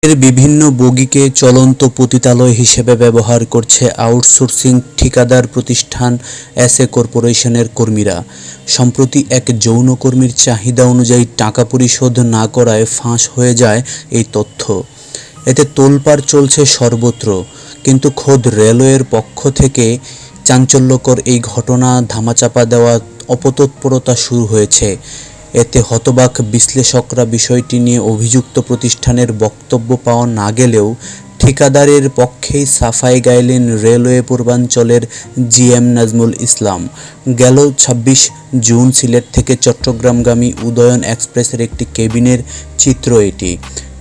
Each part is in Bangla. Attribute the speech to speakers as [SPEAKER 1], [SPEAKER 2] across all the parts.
[SPEAKER 1] এর বিভিন্ন বগিকে চলন্ত পতিতালয় হিসেবে ব্যবহার করছে আউটসোর্সিং ঠিকাদার প্রতিষ্ঠান এসএ কর্পোরেশনের কর্মীরা। সম্প্রতি এক যৌনকর্মীর চাহিদা অনুযায়ী টাকা পরিশোধ না করায় ফাঁস হয়ে যায় এই তথ্য। এতে তোলপাড় চলছে সর্বত্র, কিন্তু খোদ রেলওয়ের পক্ষ থেকে চাঞ্চল্যকর এই ঘটনা ধামাচাপা দেওয়া অপতৎপরতা শুরু হয়েছে। এতে হতবাক বিশ্লেষকরা। বিষয়টি নিয়ে অভিযুক্ত প্রতিষ্ঠানের বক্তব্য পাওয়া না গেলেও ঠিকাদারের পক্ষেই সাফাই গাইলেন রেলওয়ে পূর্বাঞ্চলের জিএম নাজমুল ইসলাম। গেল ২৬ জুন সিলেট থেকে চট্টগ্রামগামী উদয়ন এক্সপ্রেসের একটি কেবিনের চিত্র এটি।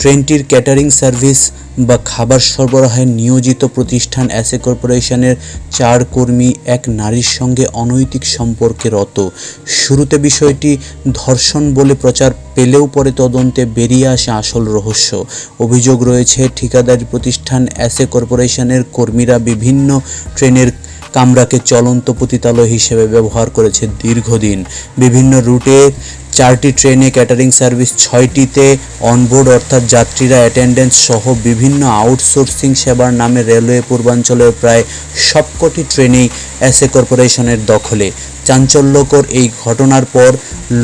[SPEAKER 1] ট্রেনটির ক্যাটারিং সার্ভিস বা খাবার সরবরাহে নিয়োজিত প্রতিষ্ঠান এসএ কর্পোরেশনের ৪ কর্মী এক নারীর সঙ্গে অনৈতিক সম্পর্কে রত। শুরুতে বিষয়টি ধর্ষণ বলে প্রচার পেলেও পরে তদন্তে বেরিয়ে আসে আসল রহস্য। অভিযোগ রয়েছে, ঠিকাদারি প্রতিষ্ঠান এসএ কর্পোরেশনের কর্মীরা বিভিন্ন ট্রেনের কামরাকে চলন্ত পতিতালয় হিসেবে ব্যবহার করেছে দীর্ঘদিন। বিভিন্ন রুটে ৪টি ট্রেনে ক্যাটারিং সার্ভিস, ৬টিতে অনবোর্ড অর্থাৎ যাত্রীরা অ্যাটেন্ডেন্স সহ বিভিন্ন আউটসোর্সিং সেবার নামে রেলওয়ে পূর্বাঞ্চলের প্রায় সবকটি ট্রেনেই এসএ কর্পোরেশনের দখলে। চাঞ্চল্যকর এই ঘটনার পর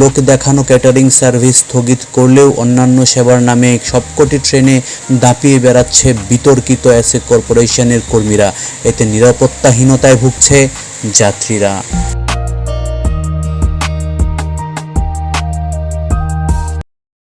[SPEAKER 1] লোক দেখানো ক্যাটারিং সার্ভিস স্থগিত করলেও অন্যান্য সেবার নামে সবকটি ট্রেনে দাপিয়ে বেড়াচ্ছে বিতর্কিত এসএ কর্পোরেশনের কর্মীরা। এতে নিরাপত্তাহীনতায় ভুগছে যাত্রীরা।